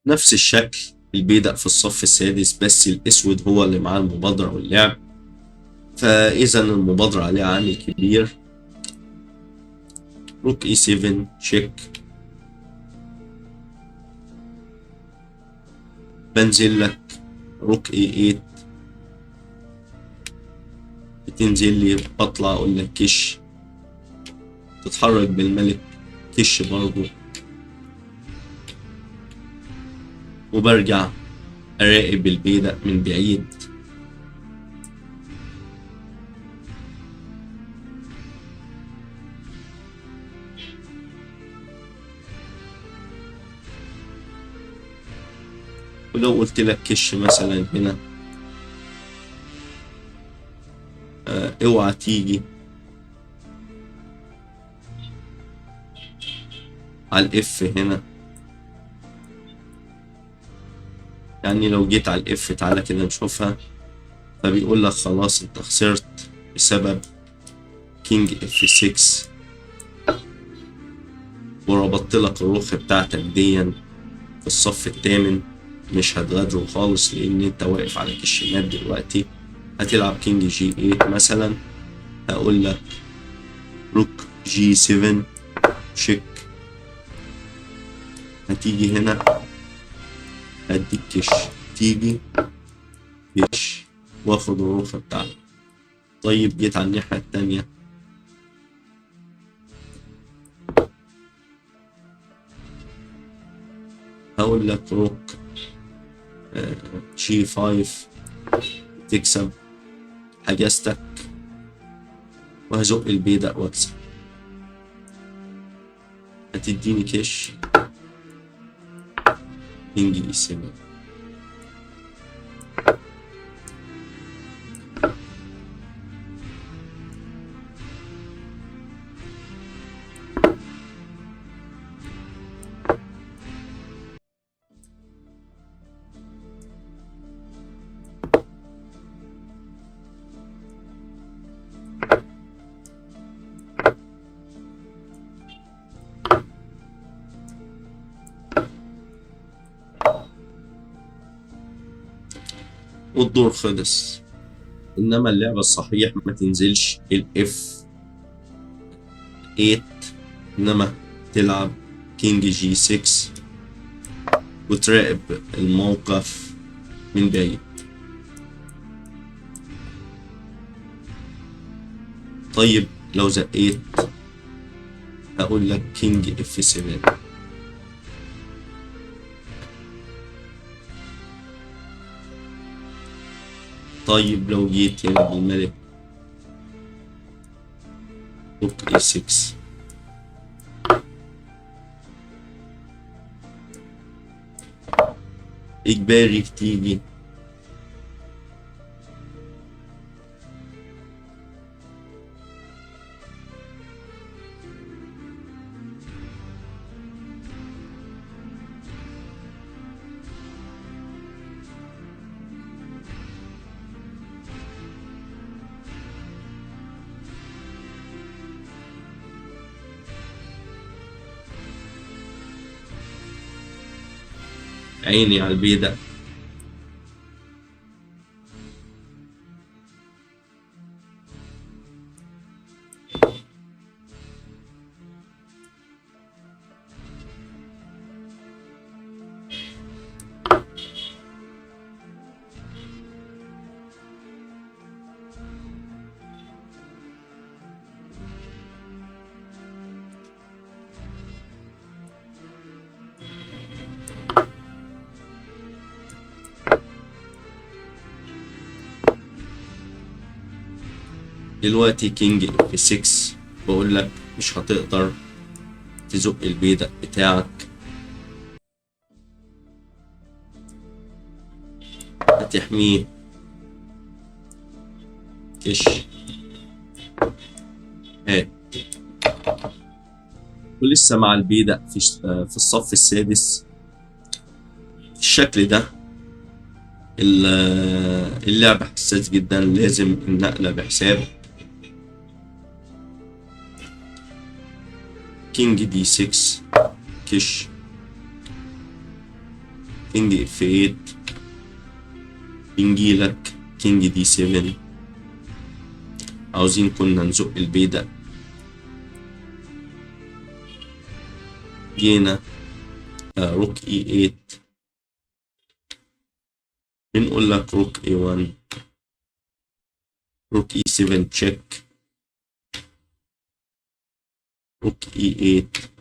نفس الشكل البيدق في الصف السادس، بس الأسود هو اللي معاه المبادرة واللعب، فإذا المبادرة عليها عامل كبير. روك اي 7 تشيك، بنزل لك روك اي 8، بتنزل لي بطلع اقول لك كش، تتحرك بالملك كش برضه، وبرجع اراقب البيدق من بعيد. ولو قلت لك كش مثلا هنا، اوعى تيجي على الاف هنا. يعني لو جيت على الاف، تعالى كده نشوفها، فبيقول لك خلاص انت خسرت بسبب كينج اف 6، وربطت لك الرخ بتاعتك ديا في الصف الثامن. مش هتغادره خالص لان انت واقف على كش مات دلوقتي. هتلعب كينج جي 8 مثلا، هقول لك روك جي 7 شيك، هتيجي هنا هديك كش، تيجي كش واخد الرخ بتاعتك. طيب جيت على الناحية التانية، هقول لك روك جي 5 تكسب، حجزتك وهزق البيدق واكسب. هتديني كش كينج اي 7. والدور خلص. انما اللعبة الصحيح ما تنزلش الاف 8، انما تلعب كينج جي 6 وتراقب الموقف من بعيد. طيب لو زقيت، هقول لك كينج اف 7. طيب لو جيت هنا بالملك روك اي 6، اجباري تيجي عيني على البيدق. دلوقتي كينج اف 6، بقول لك مش هتقدر تزق البيدق بتاعك، هتحميه كش هات. ولسه مع البيدق في الصف السادس الشكل ده. اللعبة حساس جدا، لازم النقلة بحساب. كينج دي 6 كش، كينج اف 8 ينجيلك كينج دي 7. عاوزين كنا نزق البيدق، جينا روك اي 8، بنقول لك روك اي 1، روك اي 7 تشيك، روك اي 8.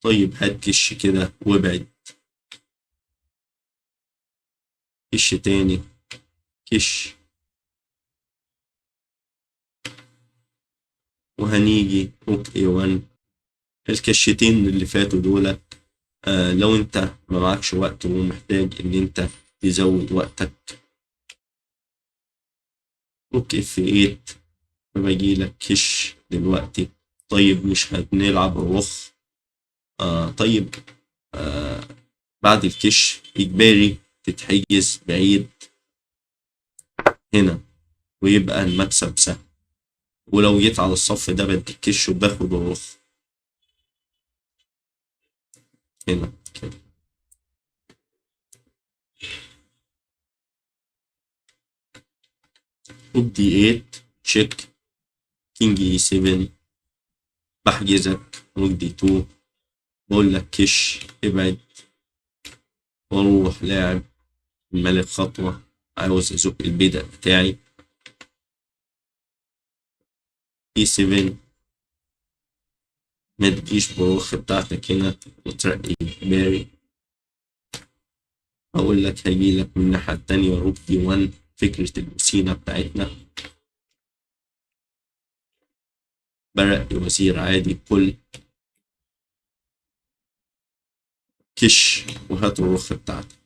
طيب هات كش كده وابعد، كش تاني، كش، وهنيجي روك اي 1. الكشتين اللي فاتوا دول لو انت ما معكش وقت ومحتاج ان انت تزود وقتك، روك اف 8 بجيلك كش دلوقتي. طيب مش هنلعب الرخ، طيب آه بعد الكش إجباري تتحجز بعيد هنا ويبقى المكسب سهل. ولو جيت على الصف ده بدي الكش وباخد الرخ هنا كده. روك دي 8 تشيك، كينج اي 7 بحجزك، روك دي 2 بقول لك كش ابعد، واروح لاعب الملك خطوة، عاوز ازق البدء بتاعي اي 7. ما تجيش بالرخ بتاعتك هنا وترقي باري، اقول لك هجيلك من الناحية التانية روك دي 1، فكرة الوسيلة بتاعتنا، برقي وزير عادي كل كش وهات الرخ بتاعتك.